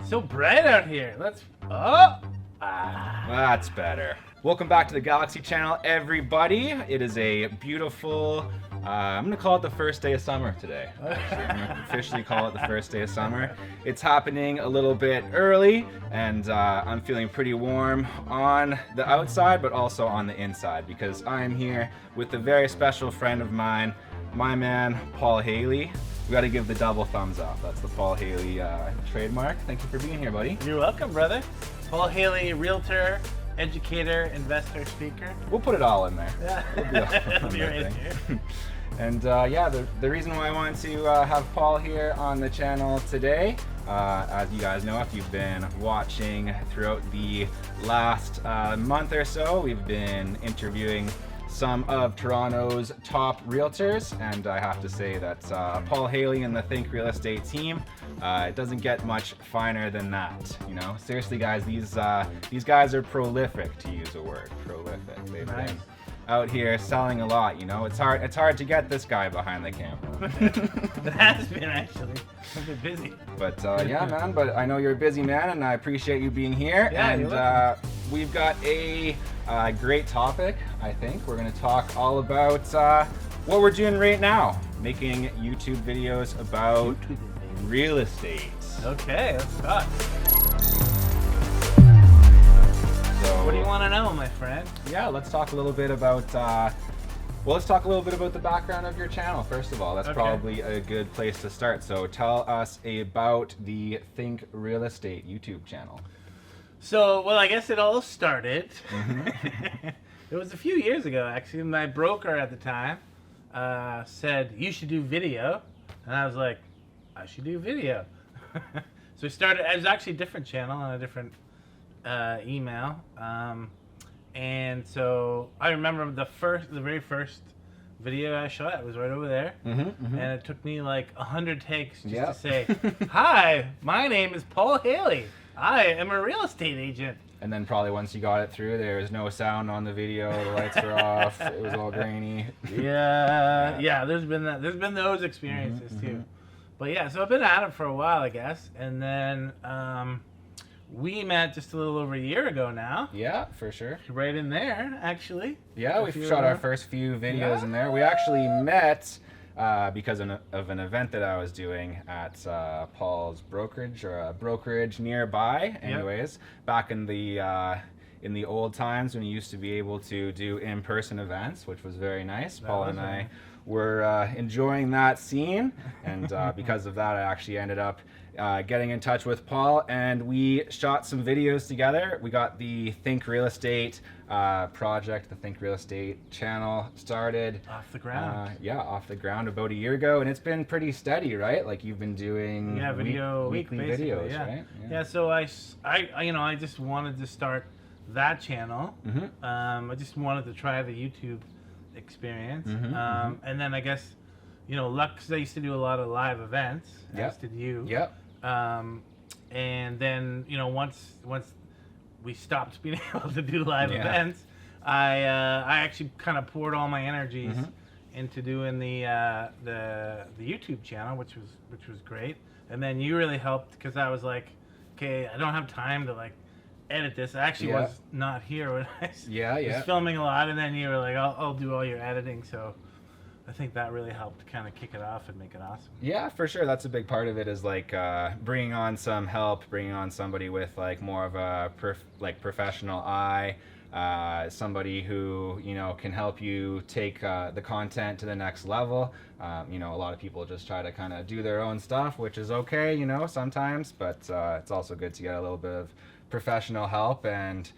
So bright out here. That's better. Welcome back to the Galaxy Channel, everybody. It is a beautiful, I'm going to call it the first day of summer today. Actually, I'm going to officially call it the first day of summer. It's happening a little bit early, and I'm feeling pretty warm on the outside, but also on the inside, because I'm here with a very special friend of mine, my man, Paul Haley. We got to give the double thumbs up. That's the Paul Haley trademark. Thank you for being here, buddy. You're welcome, brother. Paul Haley, realtor, educator, investor, speaker. We'll put it all in there. Yeah. We'll You're in here. And the reason why I wanted to have Paul here on the channel today, as you guys know, if you've been watching throughout the last month or so, we've been interviewing some of Toronto's top realtors, and I have to say that Paul Haley and the Think Real Estate team, it doesn't get much finer than that. You know, seriously, guys, these guys are prolific, to use a word, prolific. They've been out here selling a lot. You know, it's hard to get this guy behind the camera. It has been actually. I've been busy. But yeah, man. But I know you're a busy man, and I appreciate you being here. Yeah, and we've got a great topic. I think we're going to talk all about what we're doing right now, making YouTube videos about real estate. Okay, let's talk. So, What do you want to know, my friend? yeah, let's talk a little bit about. Let's talk a little bit about the background of your channel. First of all, that's Okay. probably a good place to start. So tell us about the Think Real Estate YouTube channel. So, well, I guess it all started. It was a few years ago, actually. My broker at the time said, you should do video. And I was like, I should do video. So we started, it was actually a different channel on a different email. And so I remember the very first video I shot, it was right over there. And it took me like 100 takes just to say, hi, my name is Paul Haley. I am a real estate agent. And then probably once you got it through, there was no sound on the video, the lights were off, it was all grainy. Yeah, there's been those experiences too. But yeah, so I've been at it for a while, I guess. And then we met just a little over a year ago now. Yeah, for sure. Right in there, actually. Yeah, we've shot our first few videos in there. We actually met because of an event that I was doing at Paul's brokerage, or a brokerage nearby. Anyways, back in the old times when you used to be able to do in-person events, which was very nice. Paul and I were enjoying that scene, and because of that, I actually ended up getting in touch with Paul, and we shot some videos together. We got the Think Real Estate project, the Think Real Estate channel started. Off the ground. Yeah, off the ground about a year ago, and it's been pretty steady, right? Like you've been doing weekly videos, right? Yeah. So I just wanted to start that channel. I just wanted to try the YouTube experience, and then I guess, luck, because I used to do a lot of live events, as did you. And then once we stopped being able to do live events, I actually kind of poured all my energies into doing the YouTube channel, which was great. And then you really helped, because I was like, okay, I don't have time to like edit this. I actually was not here when I was filming a lot, and then you were like, I'll do all your editing. So I think that really helped kind of kick it off and make it awesome. Yeah, for sure. That's a big part of it, is like bringing on some help, bringing on somebody with like more of a professional eye, somebody who can help you take the content to the next level. A lot of people just try to kind of do their own stuff, which is okay, sometimes, but it's also good to get a little bit of professional help and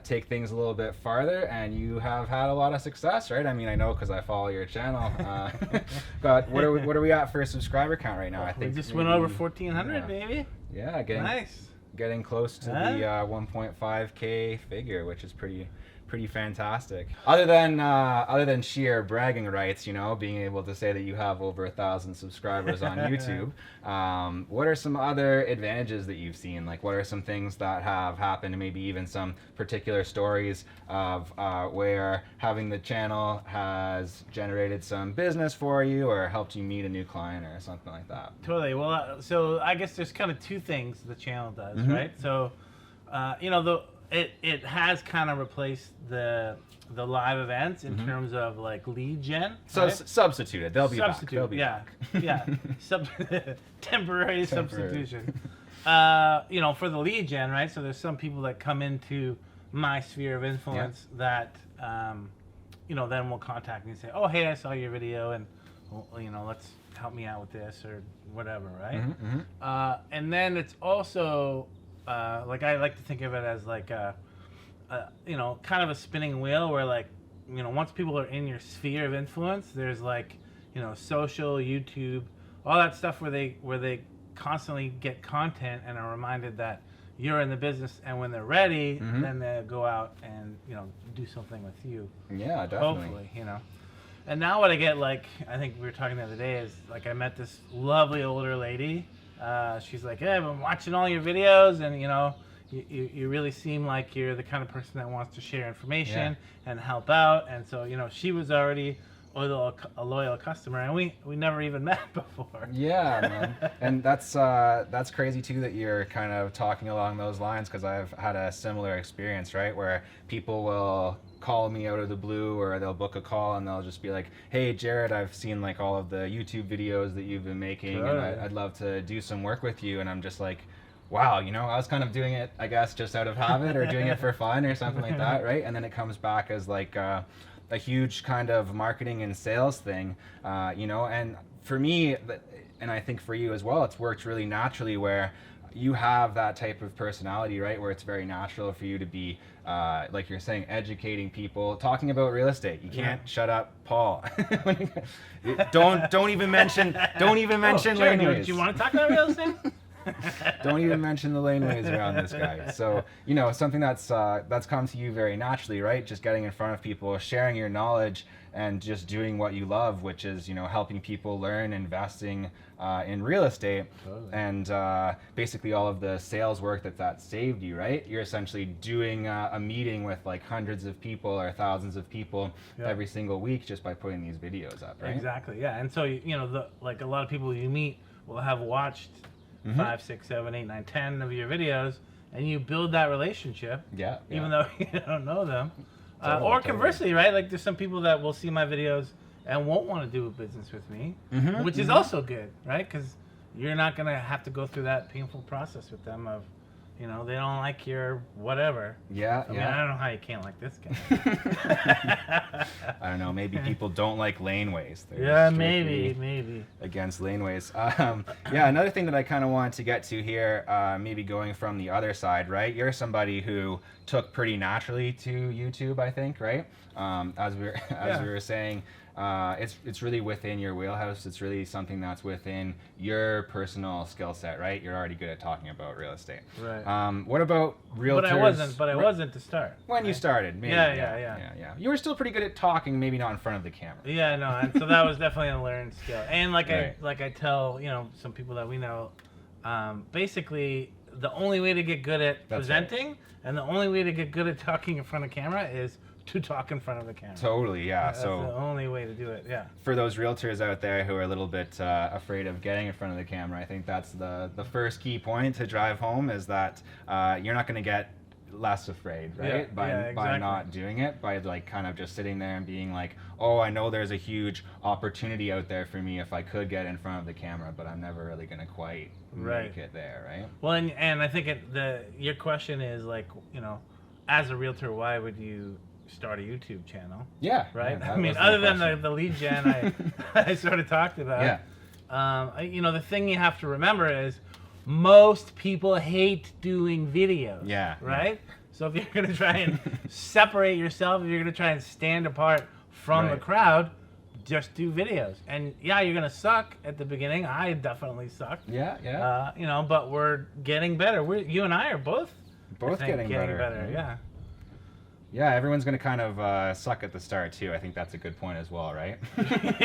take things a little bit farther, and you have had a lot of success, right? I mean, I know because I follow your channel. But what are we at for a subscriber count right now? I think we just went over 1,400, maybe. Yeah, getting close to the 1.5K figure, which is pretty pretty fantastic. Other than sheer bragging rights, you know, being able to say that you have over 1,000 subscribers on YouTube, what are some other advantages that you've seen? Like, what are some things that have happened, and maybe even some particular stories of where having the channel has generated some business for you or helped you meet a new client or something like that? Totally. Well, so I guess there's kind of two things the channel does, right? So, you know, it has kind of replaced the live events in terms of like lead gen. So right? substituted. They'll be back. They'll be back. Yeah. Temporary substitution. You know, for the lead gen, right? So there's some people that come into my sphere of influence that, you know, then will contact me and say, oh, hey, I saw your video, and, well, you know, let's help me out with this or whatever, right? And then it's also, like, I like to think of it as like you know, kind of a spinning wheel where, like, you know, once people are in your sphere of influence, there's like, you know, social, YouTube, all that stuff where they constantly get content and are reminded that you're in the business, and when they're ready, then they go out and, you know, do something with you. Yeah, definitely. Hopefully, you know. And now what I get, like, I think we were talking the other day, is like I met this lovely older lady. She's like, hey, I've been watching all your videos, and, you know, you really seem like you're the kind of person that wants to share information and help out. And so, you know, she was already a loyal customer, and we never even met before. Yeah, man. And that's crazy too that you're kind of talking along those lines, because I've had a similar experience, right, where people will call me out of the blue, or they'll book a call and they'll just be like, hey Jared, I've seen like all of the YouTube videos that you've been making, and I'd love to do some work with you. And I'm just like, wow, you know, I was kind of doing it, I guess, just out of habit or doing it for fun or something like that, right? And then it comes back as like a huge kind of marketing and sales thing, you know. And for me, and I think for you as well, it's worked really naturally where you have that type of personality, right, where it's very natural for you to be, like you're saying, educating people, talking about real estate. You can't shut up, Paul. don't even mention laneways. Do you want to talk about real estate? Don't even mention the laneways around this guy. So, you know, something that's come to you very naturally, right? Just getting in front of people, sharing your knowledge, and just doing what you love, which is, you know, helping people learn investing in real estate. Totally. And basically all of the sales work that saved you, right? You're essentially doing a meeting with like hundreds of people or thousands of people every single week just by putting these videos up, right? Exactly, yeah. And so, you know, like a lot of people you meet will have watched 5, 6, 7, 8, 9, 10 of your videos, and you build that relationship. Yeah. Even though you don't know them. Or conversely, right? Like there's some people that will see my videos and won't want to do business with me, which is also good, right? Because you're not going to have to go through that painful process with them of, you know, they don't like your whatever. Yeah, I mean, I don't know how you can't like this guy. I don't know. Maybe people don't like laneways. Yeah, maybe. Against laneways. Yeah, another thing that I kind of wanted to get to here, maybe going from the other side, right? You're somebody who took pretty naturally to YouTube, I think, right? As we were saying, it's really within your wheelhouse. It's really something that's within your personal skill set, right? You're already good at talking about real estate. Right. What about realtors? But I wasn't to start. When you started, maybe. Yeah. You were still pretty good at talking, maybe not in front of the camera. Yeah, no, and so that was definitely a learned skill. And like I tell, you know, some people that we know, basically the only way to get good at presenting and the only way to get good at talking in front of camera is to talk in front of the camera. Totally, yeah. That's the only way to do it, yeah. For those realtors out there who are a little bit afraid of getting in front of the camera, I think that's the first key point to drive home, is that you're not going to get less afraid, right? By not doing it, by like kind of just sitting there and being like, oh, I know there's a huge opportunity out there for me if I could get in front of the camera, but I'm never really going to quite make it there, right? Well, and I think your question is like, you know, as a realtor, why would you start a YouTube channel? Yeah. Right? Yeah, I mean, other than the lead gen I sort of talked about. Yeah. You know, the thing you have to remember is most people hate doing videos. Yeah. Right? Yeah. So if you're going to try and separate yourself, if you're going to try and stand apart from the crowd, just do videos. And yeah, you're going to suck at the beginning. I definitely sucked. Yeah. You know, but we're getting better. You and I are both getting better. Yeah. Yeah, everyone's going to kind of suck at the start too. I think that's a good point as well, right?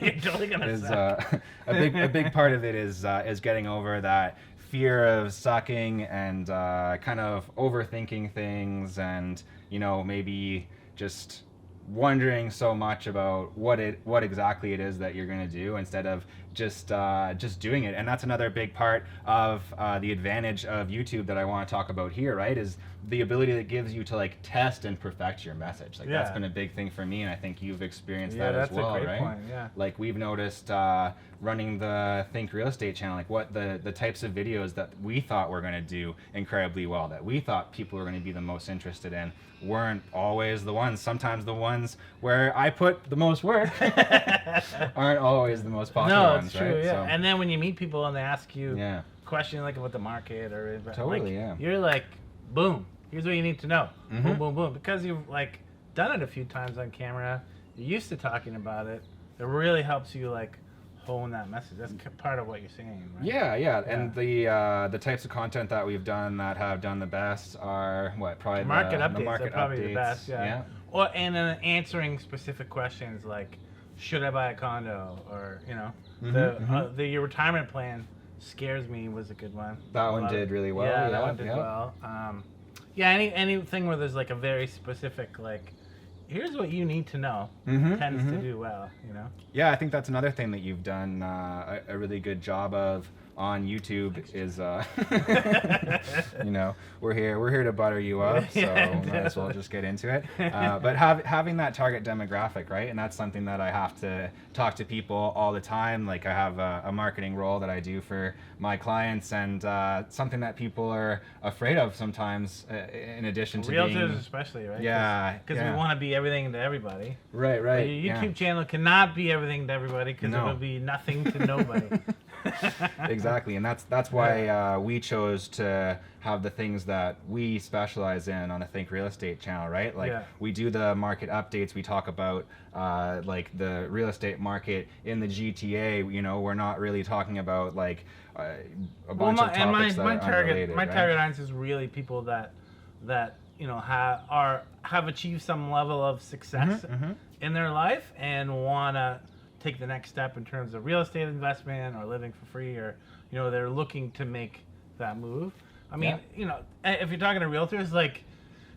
You're totally gonna suck. A big part of it is getting over that fear of sucking and kind of overthinking things, and maybe just wondering so much about what exactly it is that you're going to do instead of just doing it. And that's another big part of the advantage of YouTube that I want to talk about here, right? Is the ability that gives you to like test and perfect your message. Like that's been a big thing for me, and I think you've experienced that as well, that's a great right? point, yeah. Like we've noticed running the Think Real Estate channel, like what the types of videos that we thought were going to do incredibly well, that we thought people were going to be the most interested in, weren't always the ones. Sometimes the ones where I put the most work aren't always the most popular ones, it's true, right? yeah. So, and then when you meet people and they ask you questions like about the market or totally, you're like, boom, here's what you need to know. Boom, boom, boom. Because you've like done it a few times on camera, you're used to talking about it. It really helps you like hone that message. That's part of what you're saying, right? Yeah. And the types of content that we've done that have done the best are probably market updates. The market are probably updates. The best, yeah. Or and then answering specific questions like, should I buy a condo, or your retirement plan scares me was a good one. That one did really well. Yeah, that one did well. Anything where there's like a very specific like, here's what you need to know tends to do well, Yeah, I think that's another thing that you've done a really good job of on YouTube is, we're here to butter you up, so might as well just get into it. But having that target demographic, right? And that's something that I have to talk to people all the time. Like I have a marketing role that I do for my clients, and something that people are afraid of sometimes, in addition to realtors especially, right? Yeah. Because we want to be everything to everybody. Right. Your YouTube channel cannot be everything to everybody because it will be nothing to nobody. Exactly, and that's why we chose to have the things that we specialize in on the Think Real Estate channel, right? Like we do the market updates. We talk about like the real estate market in the GTA. We're not really talking about like a bunch of topics that are unrelated, my right? target audience is really people that have achieved some level of success in their life and wanna take the next step in terms of real estate investment or living for free, or they're looking to make that move. I mean, if you're talking to realtors, like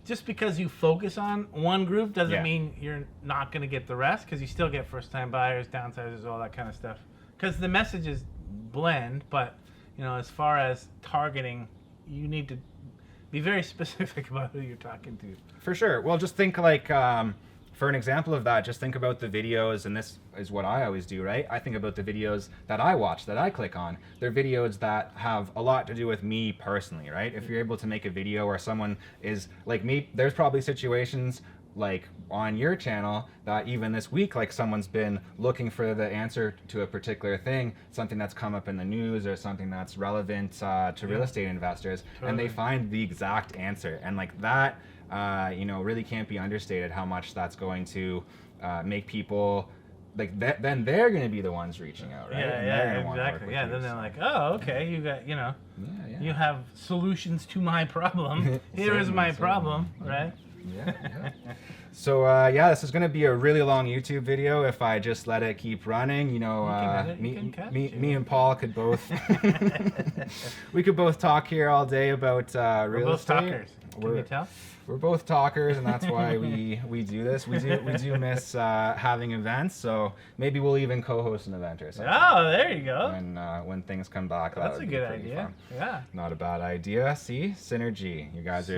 just because you focus on one group doesn't mean you're not going to get the rest, because you still get first-time buyers, downsizers, all that kind of stuff. Because the messages blend, but as far as targeting, you need to be very specific about who you're talking to. For sure. Well, just think like. For an example of that, just think about the videos, and this is what I always do, right? I think about the videos that I watch, that I click on. They're videos that have a lot to do with me personally, right? If you're able to make a video where someone is like me, there's probably situations like on your channel that even this week, like someone's been looking for the answer to a particular thing, something that's come up in the news or something that's relevant to real estate investors, and they find the exact answer. And like that, really can't be understated how much that's going to make people like that. Then they're going to be the ones reaching out, right? Exactly. Yeah, then they're like, oh, okay, you got, you have solutions to my problem. Here is my problem, right? Yeah. So this is going to be a really long YouTube video if I just let it keep running. Me and Paul could both we could both talk here all day about real estate. We're both talkers. Can you tell? We're both talkers, and that's why we do this. We do miss having events, so maybe we'll even co-host an event or something. Oh, there you go. When things come back, that's a good idea. Fun. Yeah. Not a bad idea. See, synergy. You guys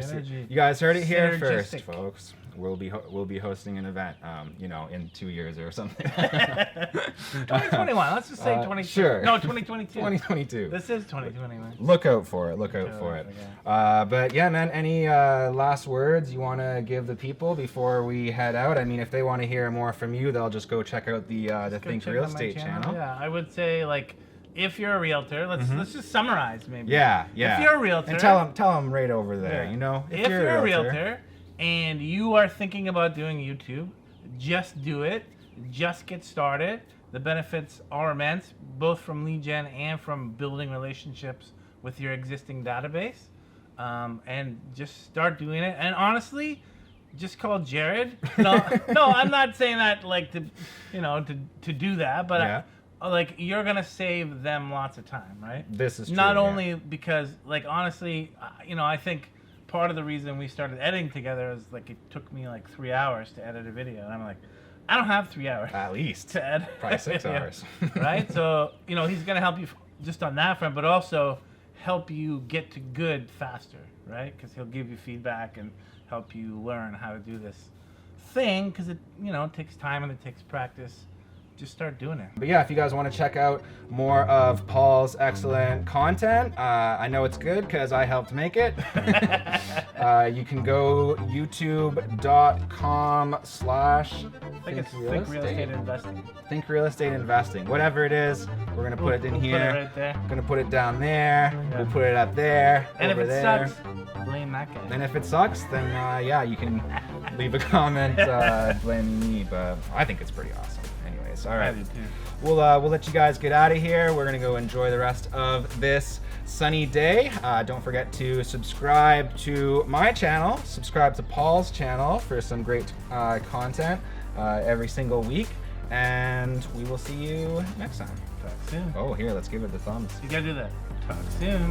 heard it here first, folks. We'll be hosting an event, in 2 years or something. 2021. Let's just say 2022. Sure. No, 2022. 2022. This is 2021. Look out for it. Okay. But yeah, man. Any last words you want to give the people before we head out? I mean, if they want to hear more from you, they'll just go check out the Think Real Estate channel. Yeah, I would say like, if you're a realtor, let's just summarize maybe. Yeah. If you're a realtor, and tell them right over there. If you're a realtor and you are thinking about doing YouTube, just do it. Just get started. The benefits are immense, both from lead gen and from building relationships with your existing database. And just start doing it. And honestly, just call Jared. No, no, I'm not saying that like to, you know, to do that, but Yeah. like you're gonna save them lots of time, right? This is true, not yeah. only because, like, honestly, you know, I think part of the reason we started editing together is like it took me like 3 hours to edit a video, and I'm like, I don't have 3 hours At least. to edit. Probably 6 Yeah. hours. Right? So, you know, he's gonna help you just on that front, but also help you get to good faster, right? Because he'll give you feedback and help you learn how to do this thing, because it, you know, it takes time and it takes practice. Just start doing it. But yeah, if you guys want to check out more of Paul's excellent content, I know it's good because I helped make it. You can go Think real estate investing. Think real estate investing. Whatever it is, we're gonna put it in here. Put it right there. Gonna put it down there. Yeah. We'll put it up there. And over if it there. sucks, blame that guy. And if it sucks, then yeah, you can leave a comment blaming me. But I think it's pretty awesome. Anyways, all right. I do too. We'll let you guys get out of here. We're gonna go enjoy the rest of this sunny day. Don't forget to subscribe to my channel. Subscribe to Paul's channel for some great content every single week. And we will see you next time. Talk soon. Oh, here, let's give it the thumbs. You gotta do that. Talk soon.